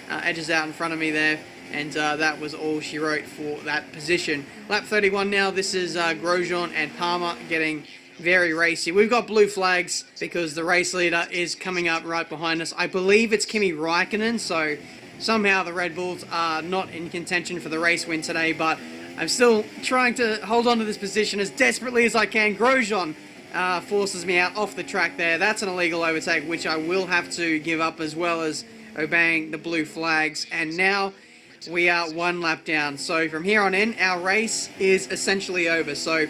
edges out in front of me there, and that was all she wrote for that position. Lap 31 now. This is Grosjean and Palmer getting very racy. We've got blue flags because the race leader is coming up right behind us. I believe it's Kimi Räikkönen, so somehow the Red Bulls are not in contention for the race win today, but I'm still trying to hold on to this position as desperately as I can. Grosjean forces me out off the track there. That's an illegal overtake, which I will have to give up, as well as obeying the blue flags. And now we are one lap down. So from here on in, our race is essentially over. So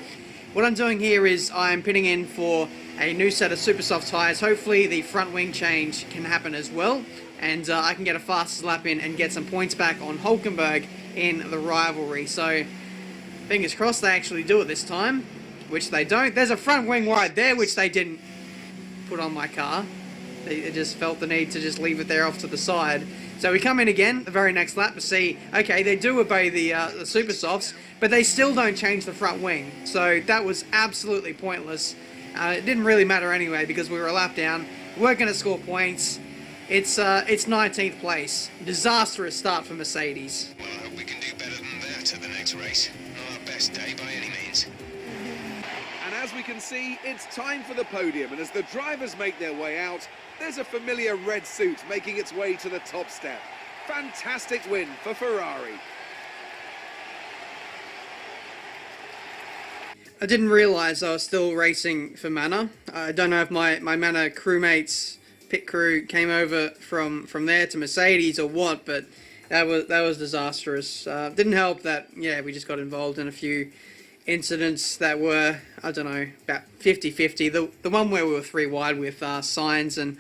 what I'm doing here is I'm pitting in for a new set of super soft tyres. Hopefully the front wing change can happen as well, and I can get a fastest lap in and get some points back on Hulkenberg in the rivalry. So fingers crossed they actually do it this time, which they don't. There's a front wing right there, which they didn't put on my car. They just felt the need to just leave it there off to the side. So we come in again the very next lap to see, okay, they do obey the super softs, but they still don't change the front wing. So that was absolutely pointless. It didn't really matter anyway because we were a lap down. We weren't going to score points. It's 19th place. Disastrous start for Mercedes. Well, I hope we can do better than that at the next race. Not our best day by any means. And as we can see, it's time for the podium, and as the drivers make their way out, there's a familiar red suit making its way to the top step. Fantastic win for Ferrari. I didn't realise I was still racing for Manor. I don't know if my Manor crewmates, pit crew, came over from there to Mercedes or what, but that was disastrous. Didn't help that, yeah, we just got involved in a few incidents that were, I don't know, about 50-50. The one where we were 3 wide with Sainz and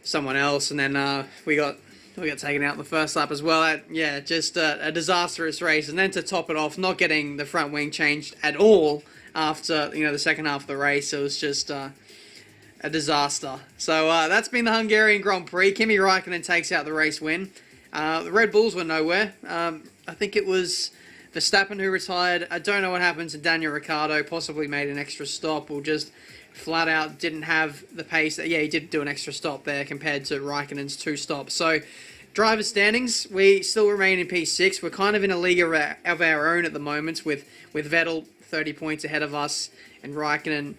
someone else, and then we got taken out in the first lap as well. Yeah, just a disastrous race. And then to top it off, not getting the front wing changed at all after, you know, the second half of the race. It was just a disaster. So that's been the Hungarian Grand Prix. Kimi Räikkönen takes out the race win. The Red Bulls were nowhere. I think it was Verstappen who retired. I don't know what happened to Daniel Ricciardo. Possibly made an extra stop, or just flat out didn't have the pace. Yeah, he did do an extra stop there compared to Raikkonen's 2 stops. So driver standings, we still remain in P6. We're kind of in a league of our own at the moment, with Vettel 30 points ahead of us and Raikkonen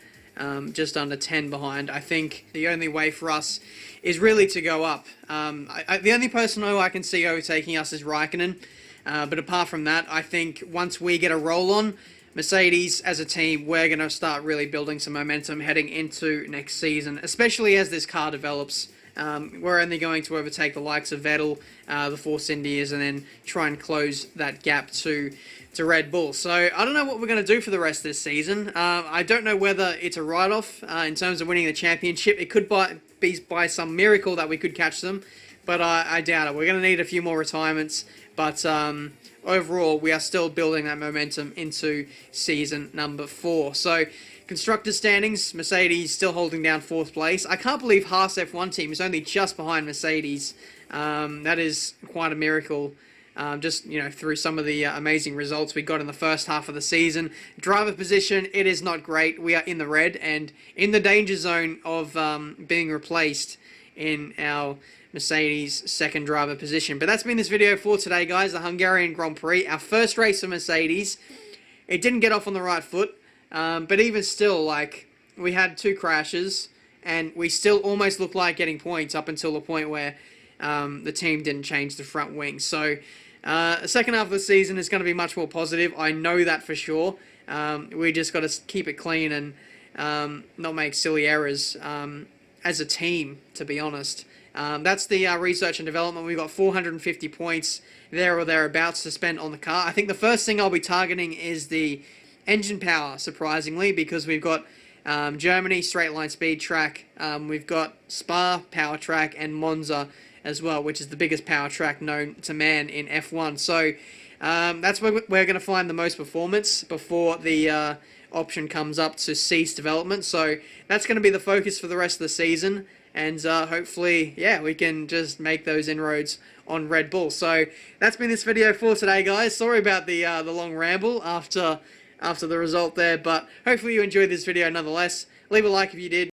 just under 10 behind. I think the only way for us is really to go up. The only person who I can see overtaking us is Raikkonen. But apart from that, I think once we get a roll on, Mercedes as a team, we're going to start really building some momentum heading into next season, especially as this car develops. We're only going to overtake the likes of Vettel, the Force Indias, and then try and close that gap to Red Bull. So I don't know what we're going to do for the rest of this season. I don't know whether it's a write-off in terms of winning the championship. It could be by some miracle that we could catch them, but I doubt it. We're going to need a few more retirements. But overall, we are still building that momentum into season number 4. So, constructors standings, Mercedes still holding down 4th place. I can't believe Haas F1 team is only just behind Mercedes. That is quite a miracle. Just, you know, through some of the amazing results we got in the first half of the season. Driver position, it is not great. We are in the red and in the danger zone of being replaced in our Mercedes second driver position. But that's been this video for today, guys. The Hungarian Grand Prix, our first race for Mercedes. It didn't get off on the right foot, but even still, like, we had 2 crashes and we still almost looked like getting points up until the point where the team didn't change the front wing. So the second half of the season is going to be much more positive. I know that for sure. We just got to keep it clean and not make silly errors as a team, to be honest. That's the research and development. We've got 450 points there or thereabouts to spend on the car. I think the first thing I'll be targeting is the engine power, surprisingly, because we've got Germany, straight line speed track. We've got Spa, power track, and Monza as well, which is the biggest power track known to man in F1. So that's where we're going to find the most performance before the option comes up to cease development. So that's going to be the focus for the rest of the season. And hopefully, yeah, we can just make those inroads on Red Bull. So that's been this video for today, guys. Sorry about the long ramble after the result there, but hopefully you enjoyed this video nonetheless. Leave a like if you did.